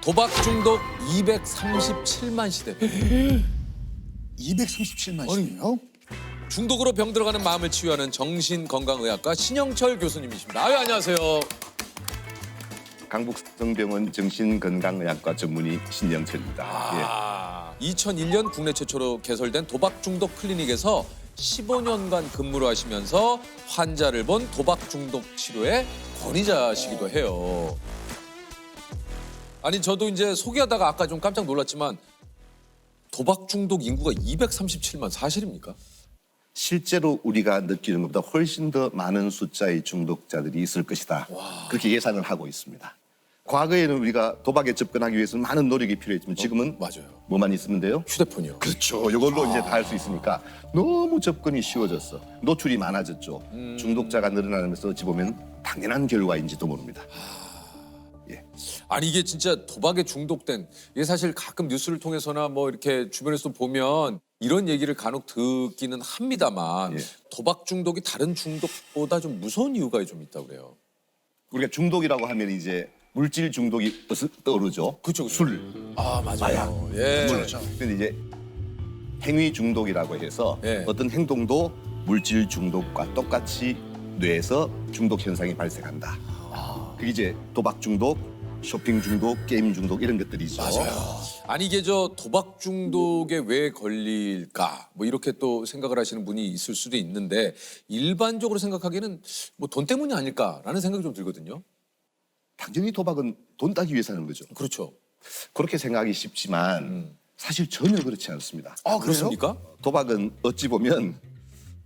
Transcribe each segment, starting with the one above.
도박 중독 237만 시대. 237만 시네요. 중독으로 병들어가는 마음을 치유하는 정신건강의학과 신영철 교수님이십니다. 아유, 안녕하세요. 강북성병원 정신건강의학과 전문의 신영철입니다. 2001년 국내 최초로 개설된 도박 중독 클리닉에서 15년간 근무를 하시면서 환자를 본 도박 중독 치료의 권위자시기도 해요. 아니, 저도 이제 소개하다가 아까 좀 깜짝 놀랐지만 도박 중독 인구가 237만 사실입니까? 실제로 우리가 느끼는 것보다 훨씬 더 많은 숫자의 중독자들이 있을 것이다. 그렇게 예상을 하고 있습니다. 과거에는 우리가 도박에 접근하기 위해서는 많은 노력이 필요했지만 지금은 맞아요. 뭐만 있으면 돼요? 휴대폰이요. 그렇죠. 이걸로 이제 다 할 수 있으니까 너무 접근이 쉬워졌어. 노출이 많아졌죠. 중독자가 늘어나면서 어찌 보면 당연한 결과인지도 모릅니다. 아니, 이게 진짜 도박에 중독된, 이게 사실 가끔 뉴스를 통해서나 뭐 이렇게 주변에서 보면 이런 얘기를 간혹 듣기는 합니다만 예. 도박 중독이 다른 중독보다 좀 무서운 이유가 좀 있다고 그래요. 우리가 중독이라고 하면 이제 물질 중독이 떠오르죠. 그쵸. 술, 아, 맞아요. 마약. 예. 그렇죠. 근데 이제 행위 중독이라고 해서 예. 어떤 행동도 물질 중독과 똑같이 뇌에서 중독 현상이 발생한다. 그게 이제 도박 중독, 쇼핑 중독, 게임 중독 이런 것들이죠. 맞아요. 아니, 이게 저 도박 중독에 왜 걸릴까? 뭐 이렇게 또 생각을 하시는 분이 있을 수도 있는데 일반적으로 생각하기에는 뭐 돈 때문이 아닐까라는 생각이 좀 들거든요. 당연히 도박은 돈 따기 위해서 하는 거죠. 그렇죠. 그렇게 생각하기 쉽지만 사실 전혀 그렇지 않습니다. 아, 그래요? 그렇습니까? 도박은 어찌 보면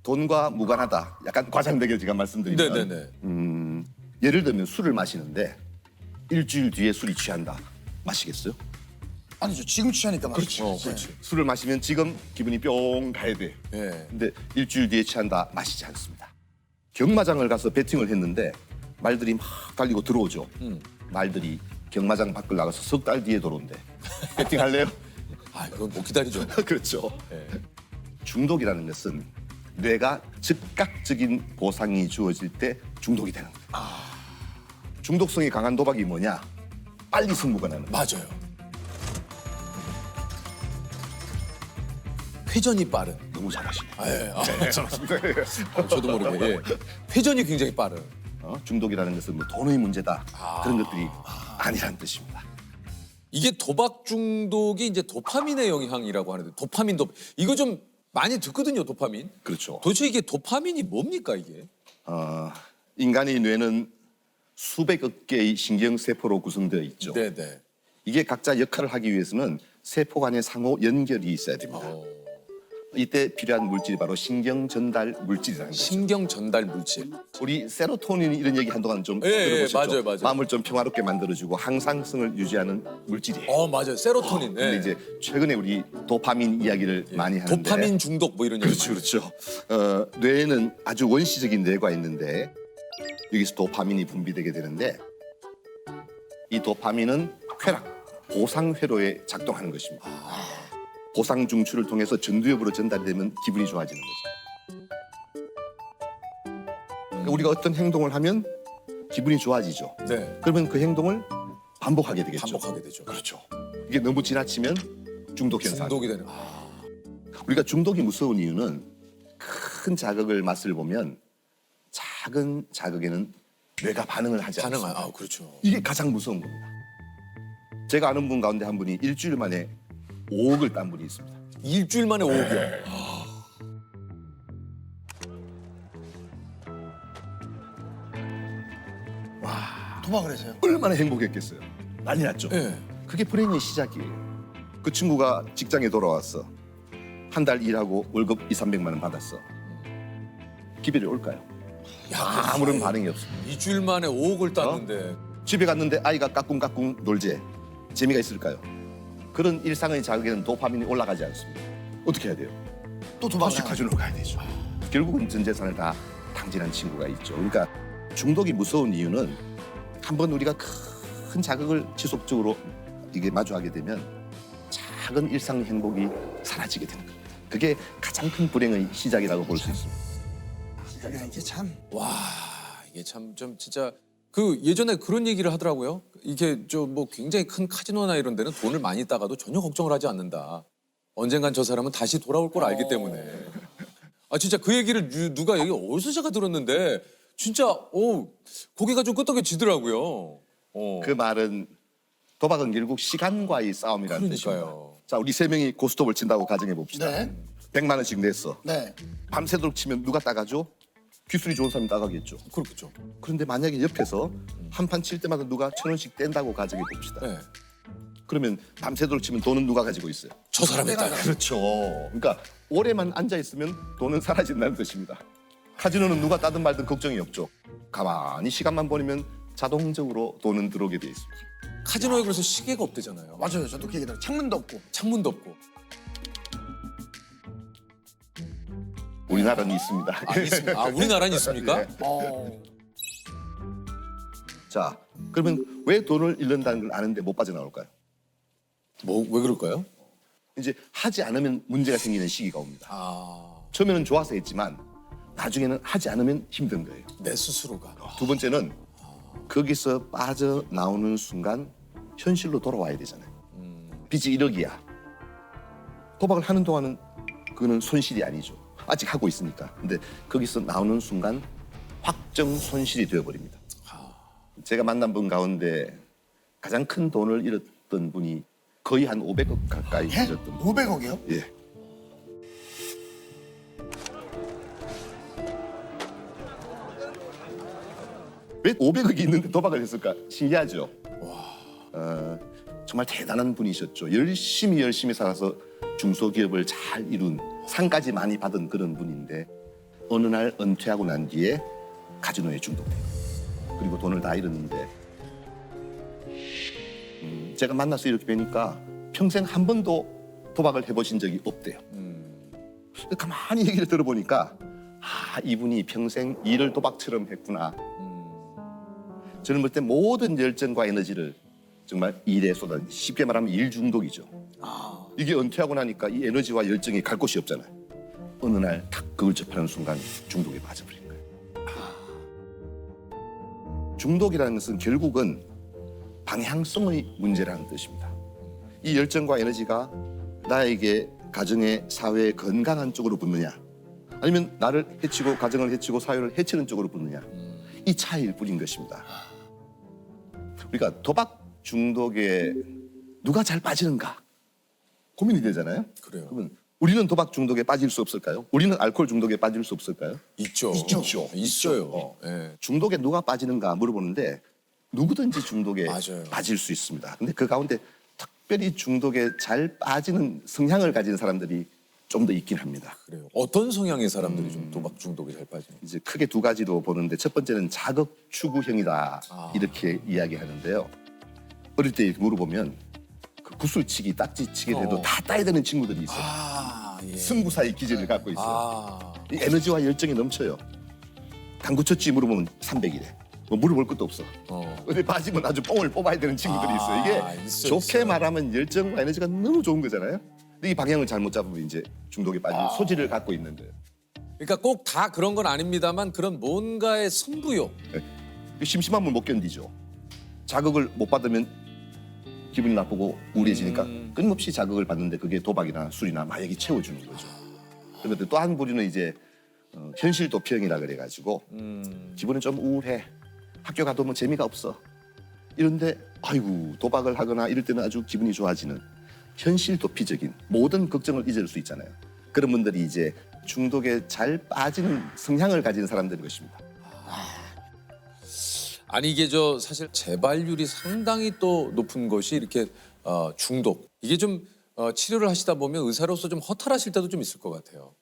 돈과 무관하다. 약간 과장되게 제가 말씀드리면 네네네. 예를 들면 술을 마시는데 일주일 뒤에 술이 취한다. 마시겠어요? 아니죠. 지금 취하니까 말이죠. 그렇지. 술을 마시면 지금 기분이 뿅 가야 돼. 예. 근데 일주일 뒤에 취한다. 마시지 않습니다. 경마장을 가서 배팅을 했는데 말들이 막 달리고 들어오죠. 말들이 경마장 밖을 나가서 석 달 뒤에 들어온대. 배팅할래요? 아, 그건 못 기다리죠. 그렇죠. 예. 중독이라는 것은 뇌가 즉각적인 보상이 주어질 때 중독이 되는 거예요. 중독성이 강한 도박이 뭐냐? 빨리 승부가 나는 거예요. 맞아요. 회전이 빠른. 너무 잘하시네. 예. 저도 모르게 예. 회전이 굉장히 빠른. 중독이라는 것은 뭐 돈의 문제다. 그런 것들이 아니라는 뜻입니다. 이게 도박 중독이 이제 도파민의 영향이라고 하는데 도파민 이거 좀 많이 듣거든요, 도파민. 그렇죠. 도대체 이게 도파민이 뭡니까, 이게? 인간의 뇌는 수백억 개의 신경세포로 구성되어 있죠. 네네. 이게 각자 역할을 하기 위해서는 세포 간의 상호 연결이 있어야 됩니다. 이때 필요한 물질이 바로 신경 전달 물질이라는 거죠. 신경 전달 물질. 우리 세로토닌 이런 얘기 한동안 좀 예, 들어보셨죠? 맞아요. 마음을 좀 평화롭게 만들어주고 항상성을 유지하는 물질이에요. 맞아요. 세로토닌. 근데 예. 이제 최근에 우리 도파민 이야기를 많이 하는데 도파민 중독 뭐 이런 얘기. 그렇죠. 뇌에는 아주 원시적인 뇌가 있는데 여기서 도파민이 분비되게 되는데 이 도파민은 쾌락, 보상 회로에 작동하는 것입니다. 보상 중추를 통해서 전두엽으로 전달이 되면 기분이 좋아지는 거죠. 그러니까 우리가 어떤 행동을 하면 기분이 좋아지죠. 네. 그러면 그 행동을 반복하게 되겠죠. 반복하게 되죠. 그렇죠. 이게 너무 지나치면 중독 현상. 중독이 되는. 우리가 중독이 무서운 이유는 큰 자극을 맛을 보면 작은 자극에는 뇌가 반응을 하지 않습니다. 그렇죠. 이게 가장 무서운 겁니다. 제가 아는 분 가운데 한 분이 일주일 만에 5억을 딴 분이 있습니다. 일주일 만에 5억이요. 도박을 해서요. 얼마나 행복했겠어요. 난리 났죠. 예. 그게 불행의 시작이에요. 그 친구가 직장에 돌아왔어. 한 달 일하고 월급 200~300만 원 받았어. 기별이 올까요? 아무런 반응이 없습니다. 일주일 만에 5억을 땄는데. 집에 갔는데 아이가 까꿍까꿍 놀재. 재미가 있을까요? 그런 일상의 자극에는 도파민이 올라가지 않습니다. 어떻게 해야 돼요? 또 도박을 다시 카지노로 가야 되죠. 결국은 전 재산을 다 탕진한 친구가 있죠. 그러니까 중독이 무서운 이유는 한번 우리가 큰 자극을 지속적으로 이게 마주하게 되면 작은 일상 행복이 사라지게 되는 겁니다. 그게 가장 큰 불행의 시작이라고 볼 수 있습니다. 이게 참 와, 이게 참 좀 진짜 그 예전에 그런 얘기를 하더라고요. 이게 저 뭐 굉장히 큰 카지노나 이런 데는 돈을 많이 따가도 전혀 걱정을 하지 않는다. 언젠간 저 사람은 다시 돌아올 걸 알기 때문에. 아 진짜 그 얘기를 누가 여기 어디서 제가 들었는데 진짜 고개가 좀 끄덕여지더라고요. 그 말은 도박은 결국 시간과의 싸움이라는 뜻입니다. 그러니까요. 자, 우리 세 명이 고스톱을 친다고 가정해 봅시다. 네. 100만 원씩 냈어. 네. 밤새도록 치면 누가 따가죠? 기술이 좋은 사람이 따가겠죠. 그렇겠죠. 그런데 만약에 옆에서 한 판 칠 때마다 누가 1,000원씩 뗀다고 가정해 봅시다. 네. 그러면 밤새도록 치면 돈은 누가 가지고 있어요? 저 사람이 따요. 그렇죠. 그러니까 오래만 앉아 있으면 돈은 사라진다는 뜻입니다. 카지노는 누가 따든 말든 걱정이 없죠. 가만히 시간만 보내면 자동적으로 돈은 들어오게 돼 있습니다. 카지노에 그래서 시계가 없대잖아요. 맞아요. 저도 그 얘기 들어요. 창문도 없고. 창문도 없고. 우리나라는 있습니다. 있습니다. 우리나라는 있습니까? 네. 어. 자, 그러면 왜 돈을 잃는다는 걸 아는데 못 빠져나올까요? 뭐 왜 그럴까요? 이제 하지 않으면 문제가 생기는 시기가 옵니다. 아, 처음에는 좋아서 했지만 나중에는 하지 않으면 힘든 거예요. 내 스스로가. 두 번째는 거기서 빠져나오는 순간 현실로 돌아와야 되잖아요. 빚이 1억이야. 도박을 하는 동안은 그거는 손실이 아니죠. 아직 하고 있으니까. 근데 거기서 나오는 순간 확정 손실이 되어버립니다. 제가 만난 분 가운데 가장 큰 돈을 잃었던 분이 거의 한 500억 가까이 예? 잃었던 분. 500억이요? 예. 왜 500억이 있는데 도박을 했을까? 신기하죠. 정말 대단한 분이셨죠. 열심히 살아서 중소기업을 잘 이룬 상까지 많이 받은 그런 분인데 어느 날 은퇴하고 난 뒤에 카지노에 중독돼요. 그리고 돈을 다 잃었는데 제가 만나서 이렇게 뵈니까 평생 한 번도 도박을 해보신 적이 없대요. 가만히 얘기를 들어보니까 이분이 평생 일을 도박처럼 했구나. 저는 볼 때 모든 열정과 에너지를 정말 일에 쏟아, 쉽게 말하면 일 중독이죠. 이게 은퇴하고 나니까 이 에너지와 열정이 갈 곳이 없잖아요. 어느 날 딱 그걸 접하는 순간 중독에 빠져버린 거예요. 중독이라는 것은 결국은 방향성의 문제라는 뜻입니다. 이 열정과 에너지가 나에게 가정의 사회의 건강한 쪽으로 붙느냐 아니면 나를 해치고 가정을 해치고 사회를 해치는 쪽으로 붙느냐 이 차이일 뿐인 것입니다. 우리가 도박 중독에 누가 잘 빠지는가 고민이 되잖아요. 그래요. 그러면 우리는 도박 중독에 빠질 수 없을까요? 우리는 알코올 중독에 빠질 수 없을까요? 있죠. 있어요. 예. 중독에 누가 빠지는가 물어보는데 누구든지 중독에 맞아요. 빠질 수 있습니다. 근데 그 가운데 특별히 중독에 잘 빠지는 성향을 가진 사람들이 좀 더 있긴 합니다. 그래요. 어떤 성향의 사람들이 좀 도박 중독에 잘 빠지는? 이제 크게 두 가지로 보는데 첫 번째는 자극 추구형이다 이렇게 이야기하는데요. 어릴 때 이렇게 물어보면 그 구슬치기, 딱지치기 해도 다 따야 되는 친구들이 있어요. 예. 승부사의 기질을 갖고 있어요. 아, 이 에너지와 열정이 넘쳐요. 당구 쳤지 물어보면 300이래. 뭐 물어볼 것도 없어. 근데 빠지면 아주 뽕을 뽑아야 되는 친구들이 있어요. 이게 있어요, 좋게 있어요. 말하면 열정과 에너지가 너무 좋은 거잖아요. 근데 이 방향을 잘못 잡으면 이제 중독에 빠지는 소질을 갖고 있는데 그러니까 꼭 다 그런 건 아닙니다만 그런 뭔가의 승부욕. 심심함을 못 견디죠. 자극을 못 받으면 기분이 나쁘고 우울해지니까 끊임없이 자극을 받는데 그게 도박이나 술이나 마약이 채워주는 거죠. 그런데 또 한 부류는 이제 현실 도피형이라 그래가지고 기분은 좀 우울해. 학교 가도 뭐 재미가 없어. 이런데 아이고 도박을 하거나 이럴 때는 아주 기분이 좋아지는 현실 도피적인 모든 걱정을 잊을 수 있잖아요. 그런 분들이 이제 중독에 잘 빠지는 성향을 가진 사람들인 것입니다. 아니 이게 저 사실 재발률이 상당히 또 높은 것이 이렇게 중독. 이게 좀 치료를 하시다 보면 의사로서 좀 허탈하실 때도 좀 있을 것 같아요.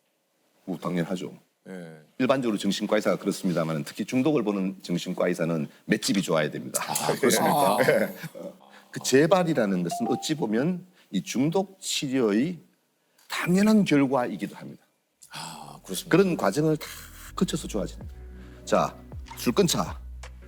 뭐 당연하죠. 예. 일반적으로 정신과 의사가 그렇습니다만 특히 중독을 보는 정신과 의사는 맷집이 좋아야 됩니다. 그렇습니까? 그 재발이라는 것은 어찌 보면 이 중독 치료의 당연한 결과이기도 합니다. 아, 그렇습니다. 그런 과정을 다 거쳐서 좋아지는 거예요. 자, 술 끊자.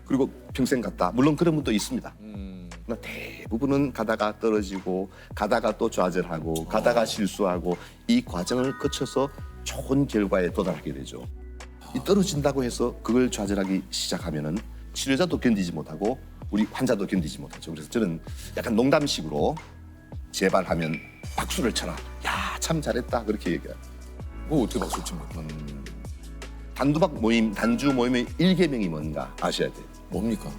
그리고 평생 갔다. 물론 그런 분도 있습니다. 그러나 대부분은 가다가 떨어지고 가다가 또 좌절하고 가다가 실수하고 이 과정을 거쳐서 좋은 결과에 도달하게 되죠. 이 떨어진다고 해서 그걸 좌절하기 시작하면은 치료자도 견디지 못하고 우리 환자도 견디지 못하죠. 그래서 저는 약간 농담식으로 재발하면 박수를 쳐라. 야, 참 잘했다. 그렇게 얘기해요. 뭐 어떻게 박수 칩니까? 단도박 모임, 단주 모임의 일계명이 뭔가 아셔야 돼요. 뭡니까?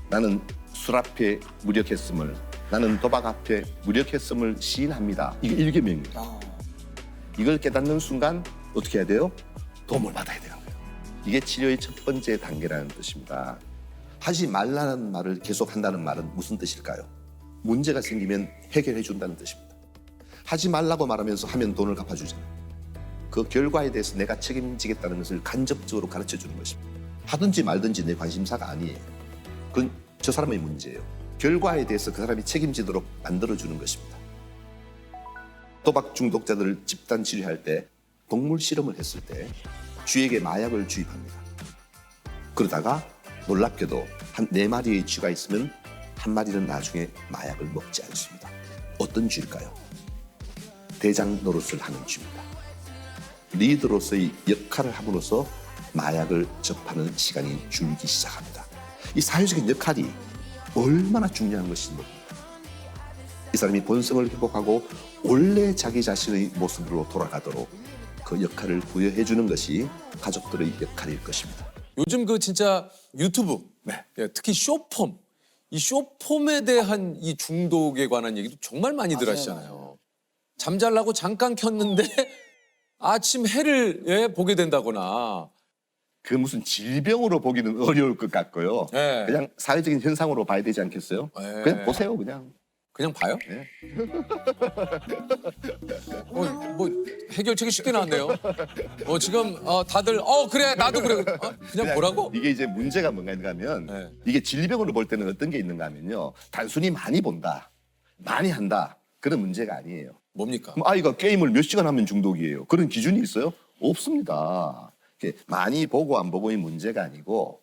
나는 술 앞에 무력했음을, 나는 도박 앞에 무력했음을 시인합니다. 이게 일계명이에요. 이걸 깨닫는 순간 어떻게 해야 돼요? 도움을 받아야 되는 거예요. 이게 치료의 첫 번째 단계라는 뜻입니다. 하지 말라는 말을 계속 한다는 말은 무슨 뜻일까요? 문제가 생기면 해결해 준다는 뜻입니다. 하지 말라고 말하면서 하면 돈을 갚아주잖아요. 그 결과에 대해서 내가 책임지겠다는 것을 간접적으로 가르쳐 주는 것입니다. 하든지 말든지 내 관심사가 아니에요. 그건 저 사람의 문제예요. 결과에 대해서 그 사람이 책임지도록 만들어주는 것입니다. 도박 중독자들을 집단 치료할 때 동물 실험을 했을 때 쥐에게 마약을 주입합니다. 그러다가 놀랍게도 한 4마리의 쥐가 있으면 한 마리는 나중에 마약을 먹지 않습니다. 어떤 쥐일까요? 대장 노릇을 하는 쥐입니다. 리더로서의 역할을 함으로써 마약을 접하는 시간이 줄기 시작합니다. 이 사회적인 역할이 얼마나 중요한 것인지 모릅니다. 이 사람이 본성을 회복하고 원래 자기 자신의 모습으로 돌아가도록 그 역할을 부여해 주는 것이 가족들의 역할일 것입니다. 요즘 그 진짜 유튜브, 네. 예, 특히 쇼폼, 이 쇼폼에 대한 이 중독에 관한 얘기도 정말 많이들 하시잖아요. 잠잘라고 잠깐 켰는데 아침 해를 예, 보게 된다거나. 그 무슨 질병으로 보기는 어려울 것 같고요. 네. 그냥 사회적인 현상으로 봐야 되지 않겠어요? 네. 그냥 보세요, 그냥. 그냥 봐요? 네. 뭐 해결책이 쉽게 나왔네요. 지금 다들 그래 나도 그래. 그냥 보라고? 이게 이제 문제가 뭔가 하면 네. 이게 질병으로 볼 때는 어떤 게 있는가 하면요. 단순히 많이 본다, 많이 한다 그런 문제가 아니에요. 뭡니까? 그럼 아이가 게임을 몇 시간 하면 중독이에요. 그런 기준이 있어요? 없습니다. 이렇게 많이 보고 안 보고의 문제가 아니고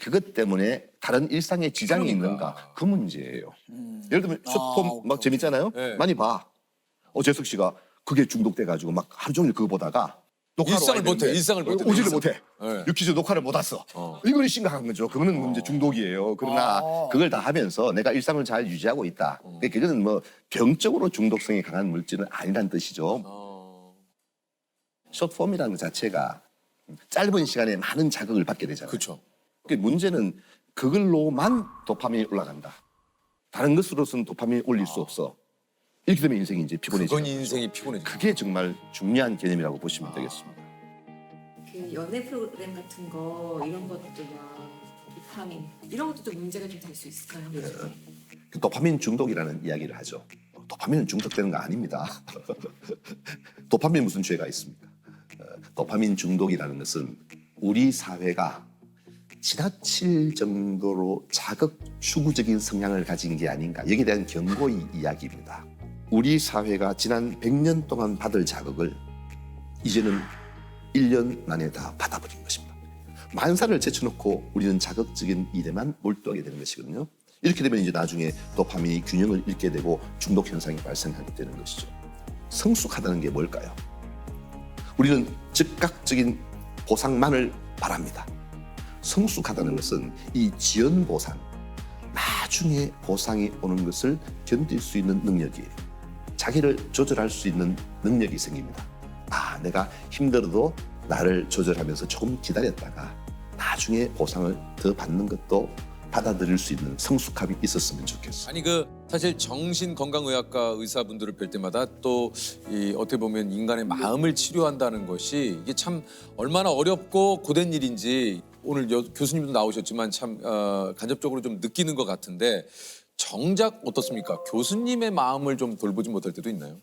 그것 때문에 다른 일상에 지장이 그러니까. 있는가 그 문제예요. 예를 들면 쇼폼 막 재밌잖아요. 네. 많이 봐. 재석 씨가 그게 중독돼가지고 막 하루 종일 그거 보다가 녹화로 일상을 와야 되는데 못해, 일상을 못해. 오지를 일상. 못해. 네. 유퀴즈 녹화를 못 왔어. 이거는 심각한 거죠. 그거는 문제 중독이에요. 그러나 그걸 다 하면서 내가 일상을 잘 유지하고 있다. 그거는 뭐 병적으로 중독성이 강한 물질은 아니란 뜻이죠. 숏폼이라는 것 자체가 짧은 시간에 많은 자극을 받게 되잖아요. 그렇죠. 문제는 그걸로만 도파민이 올라간다. 다른 것으로서는 도파민이 올릴 수 없어. 이렇게 되면 인생이 이제 피곤해지죠. 그건 인생이 피곤해져. 그게 정말 중요한 개념이라고 보시면 되겠습니다. 그 연애 프로그램 같은 거 이런 것도 막 도파민 이런 것도 좀 문제가 좀 될 수 있을까요? 그 도파민 중독이라는 이야기를 하죠. 도파민은 중독되는 거 아닙니다. 도파민 무슨 죄가 있습니까? 도파민 중독이라는 것은 우리 사회가 지나칠 정도로 자극 추구적인 성향을 가진 게 아닌가 여기에 대한 경고의 이야기입니다. 우리 사회가 지난 100년 동안 받을 자극을 이제는 1년 만에 다 받아버린 것입니다. 만사를 제쳐놓고 우리는 자극적인 일에만 몰두하게 되는 것이거든요. 이렇게 되면 이제 나중에 도파민이 균형을 잃게 되고 중독 현상이 발생하게 되는 것이죠. 성숙하다는 게 뭘까요? 우리는 즉각적인 보상만을 바랍니다. 성숙하다는 것은 이 지연 보상, 나중에 보상이 오는 것을 견딜 수 있는 능력이에요. 자기를 조절할 수 있는 능력이 생깁니다. 내가 힘들어도 나를 조절하면서 조금 기다렸다가 나중에 보상을 더 받는 것도 받아들일 수 있는 성숙함이 있었으면 좋겠어요. 아니 사실 정신건강의학과 의사분들을 뵐 때마다 또 어떻게 보면 인간의 마음을 치료한다는 것이 이게 참 얼마나 어렵고 고된 일인지 오늘 교수님도 나오셨지만 참 간접적으로 좀 느끼는 것 같은데 정작 어떻습니까? 교수님의 마음을 좀 돌보지 못할 때도 있나요?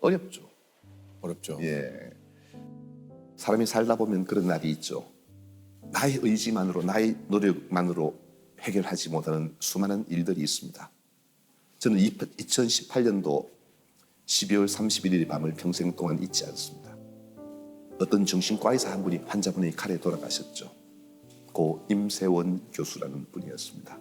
어렵죠. 어렵죠. 예. 사람이 살다 보면 그런 날이 있죠. 나의 의지만으로, 나의 노력만으로 해결하지 못하는 수많은 일들이 있습니다. 저는 2018년도 12월 31일 밤을 평생 동안 잊지 않습니다. 어떤 정신과 의사 한 분이 환자분의 칼에 돌아가셨죠. 고 임세원 교수라는 분이었습니다.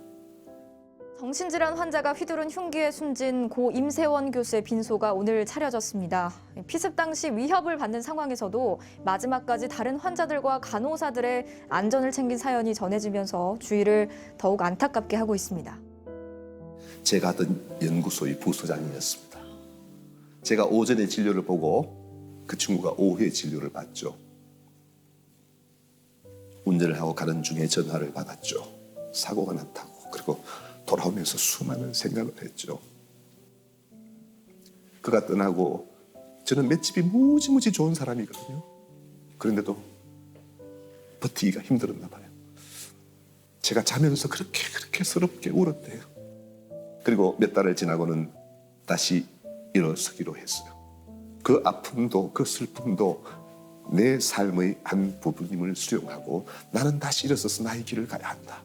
정신질환 환자가 휘두른 흉기에 숨진 고 임세원 교수의 빈소가 오늘 차려졌습니다. 피습 당시 위협을 받는 상황에서도 마지막까지 다른 환자들과 간호사들의 안전을 챙긴 사연이 전해지면서 주위를 더욱 안타깝게 하고 있습니다. 제가 하던 연구소의 부소장이었습니다. 제가 오전에 진료를 보고 그 친구가 오후에 진료를 받죠. 운전을 하고 가는 중에 전화를 받았죠. 사고가 났다고. 그리고 돌아오면서 수많은 생각을 했죠. 그가 떠나고 저는 맷집이 무지무지 좋은 사람이거든요. 그런데도 버티기가 힘들었나 봐요. 제가 자면서 그렇게 서럽게 울었대요. 그리고 몇 달을 지나고는 다시 일어서기로 했어요. 그 아픔도 그 슬픔도 내 삶의 한 부분임을 수용하고 나는 다시 일어서서 나의 길을 가야 한다.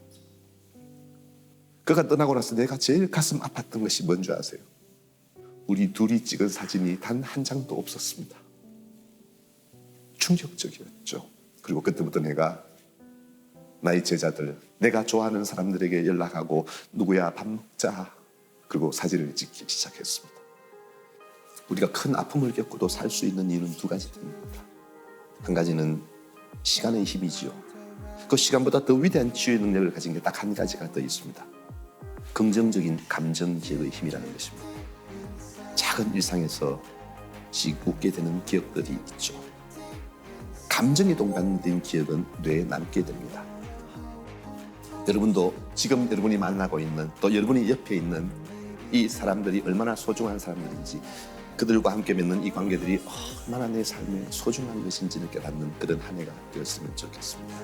그가 떠나고 나서 내가 제일 가슴 아팠던 것이 뭔지 아세요? 우리 둘이 찍은 사진이 단 한 장도 없었습니다. 충격적이었죠. 그리고 그때부터 내가 나의 제자들, 내가 좋아하는 사람들에게 연락하고 누구야 밥 먹자. 그리고 사진을 찍기 시작했습니다. 우리가 큰 아픔을 겪고도 살 수 있는 이유는 두 가지 됩니다. 한 가지는 시간의 힘이지요. 그 시간보다 더 위대한 치유의 능력을 가진 게 딱 한 가지가 더 있습니다. 긍정적인 감정 기억의 힘이라는 것입니다. 작은 일상에서 웃게 되는 기억들이 있죠. 감정에 동반된 기억은 뇌에 남게 됩니다. 여러분도 지금 여러분이 만나고 있는 또 여러분이 옆에 있는 이 사람들이 얼마나 소중한 사람들인지 그들과 함께 맺는 이 관계들이 얼마나 내 삶에 소중한 것인지를 깨닫는 그런 한 해가 되었으면 좋겠습니다.